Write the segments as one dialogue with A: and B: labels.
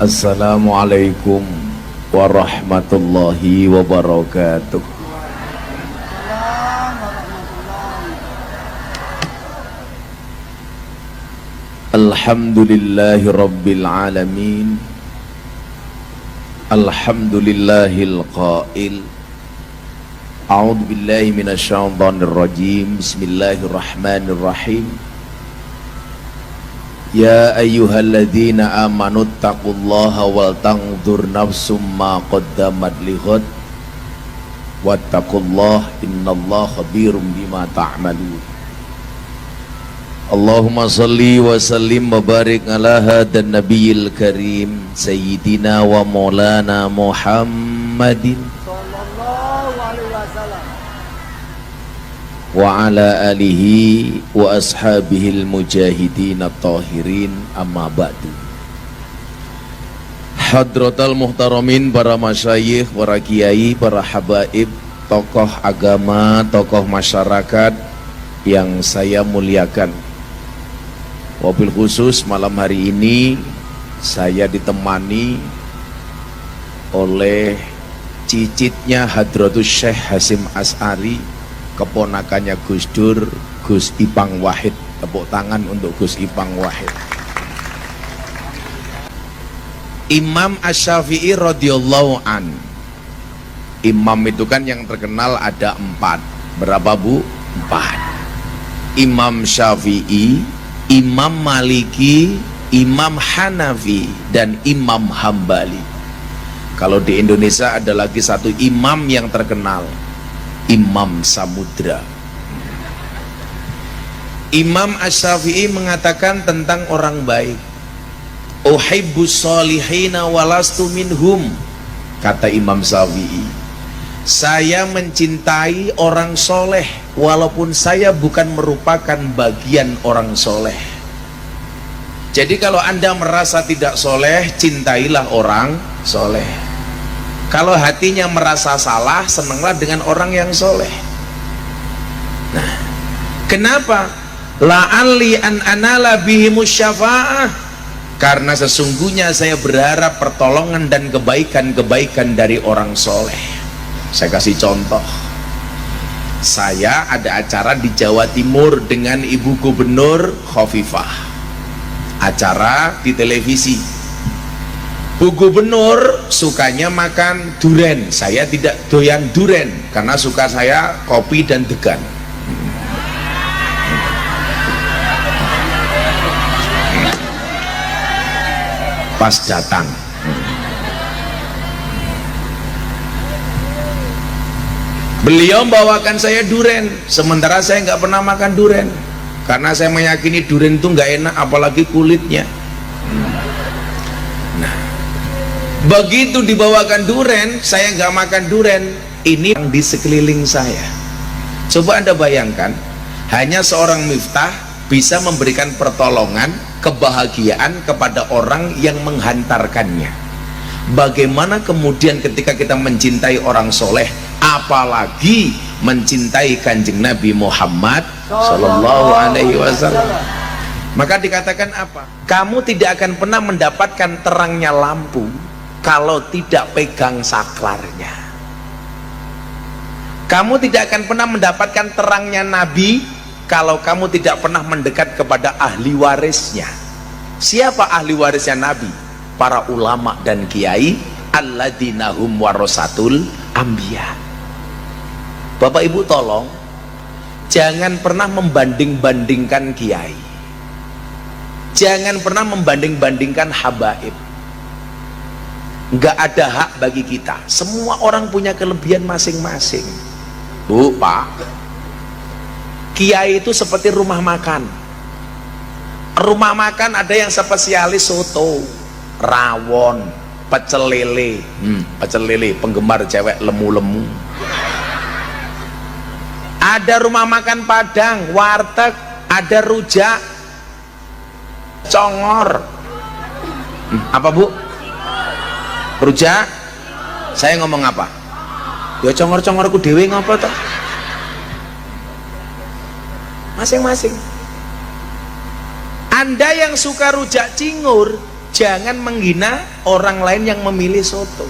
A: Assalamualaikum warahmatullahi wabarakatuh. Alhamdulillahi rabbil alamin. Alhamdulillahil qail. A'udzu billahi minasyaitonir rajim. Bismillahirrahmanirrahim. Ya ayyuhalladzina amanu taqullaha wal tanzur nafsum ma qaddamat lighad wattaqullaha innallaha khabirum bima ta'malun. Allahumma salli wa sallim wa barik ala hadan nabiyil karim sayyidina wa maulana Muhammadin sallallahu alaihi wasallam wa ala alihi wa ashabihil mujahidin at-tahirin, amma ba'du. Hadratal muhtaramin, para masyayikh, para kiai, para habaib, tokoh agama, tokoh masyarakat yang saya muliakan. Wabil khusus malam hari ini saya ditemani oleh cicitnya Hadratus Syekh Hasyim Asy'ari, keponakannya Gus Dur, Gus Ipang Wahid. Tepuk tangan untuk Gus Ipang Wahid. Imam Asy-Syafi'i radhiyallahu an. Imam itu kan yang terkenal ada 4. Berapa bu? 4. Imam Syafi'i, Imam Maliki, Imam Hanafi, dan Imam Hambali. Kalau di Indonesia ada lagi satu imam yang terkenal, Imam Samudra. Imam Asy-Syafi'i mengatakan tentang orang baik, uhibbus sholihina walastu minhum. Kata Imam Syafi'i, saya mencintai orang soleh walaupun saya bukan merupakan bagian orang soleh. Jadi kalau anda merasa tidak soleh, cintailah orang soleh. Kalau hatinya merasa salah, senanglah dengan orang yang soleh. Nah, kenapa? La'alli an anala bihimus syafa'ah. Karena sesungguhnya saya berharap pertolongan dan kebaikan-kebaikan dari orang soleh. Saya kasih contoh. Saya ada acara di Jawa Timur dengan Ibu Gubernur Khofifah. Acara di televisi. Bu Gubernur sukanya makan duren. Saya tidak doyan duren karena suka saya kopi dan degan. Pas datang, beliau membawakan saya duren, sementara saya nggak pernah makan duren karena saya meyakini duren itu nggak enak, apalagi kulitnya. Nah, begitu dibawakan duren, saya nggak makan duren. Ini yang di sekeliling saya. Coba anda bayangkan, hanya seorang Miftah bisa memberikan pertolongan, kebahagiaan kepada orang yang menghantarkannya. Bagaimana kemudian ketika kita mencintai orang soleh, apalagi mencintai Kanjeng Nabi Muhammad Sallallahu Alaihi Wasallam. Maka dikatakan apa? Kamu tidak akan pernah mendapatkan terangnya lampu kalau tidak pegang saklarnya. Kamu tidak akan pernah mendapatkan terangnya Nabi kalau kamu tidak pernah mendekat kepada ahli warisnya. Siapa ahli warisnya Nabi? Para ulama dan kiai, alladzina hum warasatul anbiya. Bapak Ibu tolong jangan pernah membanding-bandingkan kiai, jangan pernah membanding-bandingkan habaib. Nggak ada hak bagi kita. Semua orang punya kelebihan masing-masing. Bu, Pak, kiai itu seperti rumah makan. Rumah makan ada yang spesialis soto, rawon, pecel lele. Pecel lele, penggemar cewek lemu-lemu. Ada rumah makan Padang, warteg, ada rujak, congor. Apa bu? Rujak? Saya ngomong apa? Ya congor-congorku dewe ngapa toh? Masing-masing. Anda yang suka rujak cingur, Jangan menghina orang lain yang memilih soto.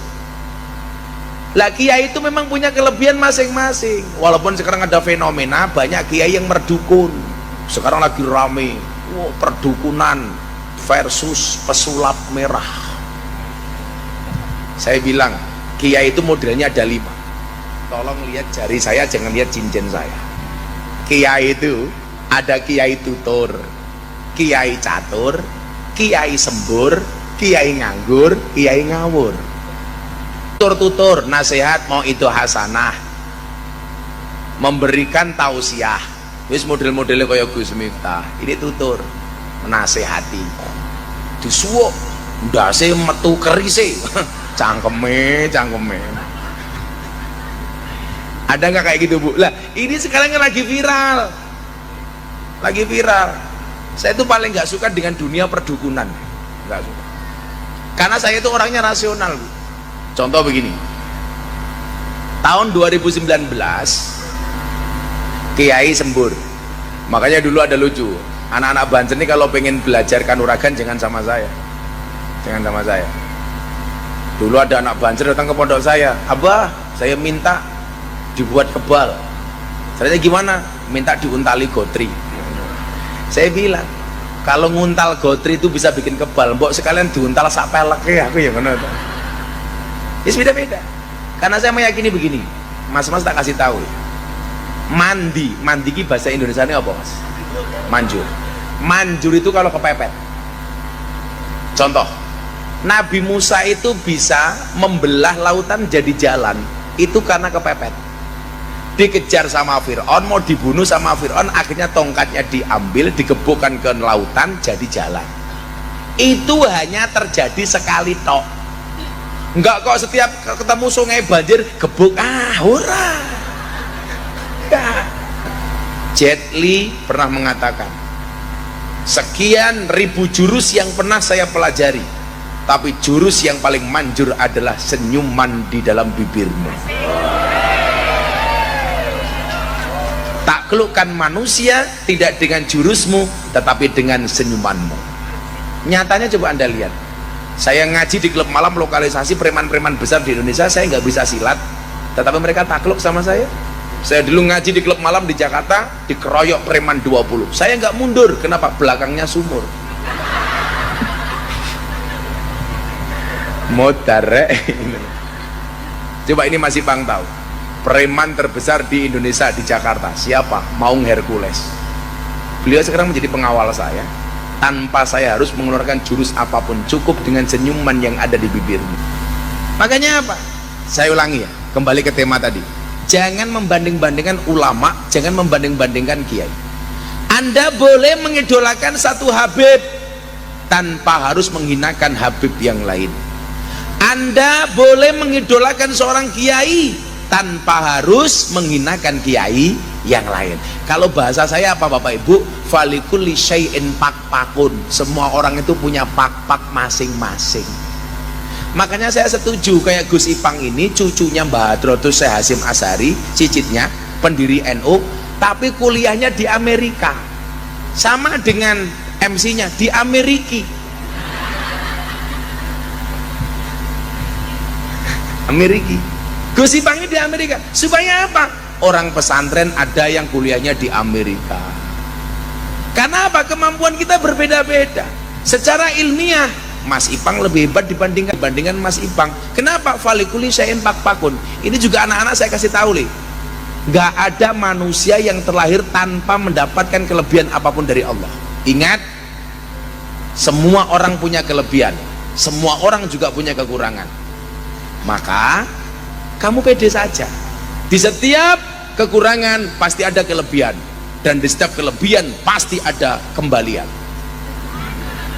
A: Lah kiai itu memang punya kelebihan masing-masing. Walaupun sekarang ada fenomena banyak kiai yang merdukun. Sekarang lagi rame, perdukunan versus pesulap merah. Saya bilang kiai itu modelnya ada 5. Tolong lihat jari saya, jangan lihat cincin saya. Kiai itu ada kiai tutur, kiai catur, kiai sembur, kiai nganggur, kiai ngawur. Tutur nasihat mau itu hasanah, memberikan tausiah, wis model-modelnya kaya Gus Miftah. Ini tutur menasehati, disuwuk ndase metu kerise cangkeme. Ada nggak kayak gitu, Bu? Lah ini sekarang lagi viral. Saya itu paling nggak suka dengan dunia perdukunan, nggak suka, karena saya itu orangnya rasional, Bu. Contoh begini, tahun 2019 kiai sembur. Makanya dulu ada lucu, anak-anak Banten ini kalau pengen belajar kanuragan jangan sama saya. Dulu ada anak Banten datang ke pondok saya, Abah saya minta dibuat kebal. Caranya gimana? Minta diuntali gotri. Saya bilang kalau nguntal gotri itu bisa bikin kebal, mbok sekalian diuntal sak peleknya. Aku ya ngono. Ya beda-beda. Karena saya meyakini begini, mas-mas tak kasih tahu ya. Mandi ki bahasa Indonesia ini apa, Mas? Manjur itu kalau kepepet. Contoh, Nabi Musa itu bisa membelah lautan jadi jalan, itu karena kepepet. Dikejar sama Fir'aun, mau dibunuh sama Fir'aun, akhirnya tongkatnya diambil, digebukkan ke lautan, jadi jalan. Itu hanya terjadi sekali tok. Enggak kok setiap ketemu sungai banjir gebuk, ora. Jet Li pernah mengatakan, sekian ribu jurus yang pernah saya pelajari, tapi jurus yang paling manjur adalah senyuman di dalam bibirmu. Taklukkan manusia tidak dengan jurusmu, tetapi dengan senyumanmu. Nyatanya coba Anda lihat, saya ngaji di klub malam lokalisasi preman-preman besar di Indonesia, saya nggak bisa silat, tetapi mereka takluk sama saya. Saya dulu ngaji di klub malam di Jakarta, dikeroyok preman 20, saya nggak mundur. Kenapa? Belakangnya sumur. Modare. Coba ini masih Bang tahu, preman terbesar di Indonesia di Jakarta siapa? Maung Hercules. Beliau sekarang menjadi pengawal saya. Tanpa saya harus mengeluarkan jurus apapun, cukup dengan senyuman yang ada di bibirmu. Makanya apa? Saya ulangi ya, kembali ke tema tadi. Jangan membanding-bandingkan ulama, jangan membanding-bandingkan kiai. Anda boleh mengidolakan satu Habib tanpa harus menghinakan Habib yang lain. Anda boleh mengidolakan seorang kiai tanpa harus menghinakan kiai yang lain. Kalau bahasa saya apa Bapak Ibu? Falikulli syai'in pak-pakun. Semua orang itu punya pak-pak masing-masing. Makanya saya setuju kayak Gus Ipang ini, cucunya Mbah Hadrotus Syekh Hasyim Asy'ari, cicitnya pendiri NU, tapi kuliahnya di Amerika. Sama dengan MC-nya di Amerika. Gus Ipang ini di Amerika. Supaya apa? Orang pesantren ada yang kuliahnya di Amerika. Karena apa? Kemampuan kita berbeda-beda. Secara ilmiah Mas Ipang lebih hebat dibandingkan Mas Ipang. Kenapa? Falikuli syai'in pak-pakun. Ini juga anak-anak saya kasih tahu nih. Gak ada manusia yang terlahir tanpa mendapatkan kelebihan apapun dari Allah. Ingat, semua orang punya kelebihan, semua orang juga punya kekurangan. Maka kamu pede saja. Di setiap kekurangan pasti ada kelebihan, dan di setiap kelebihan pasti ada kembalian.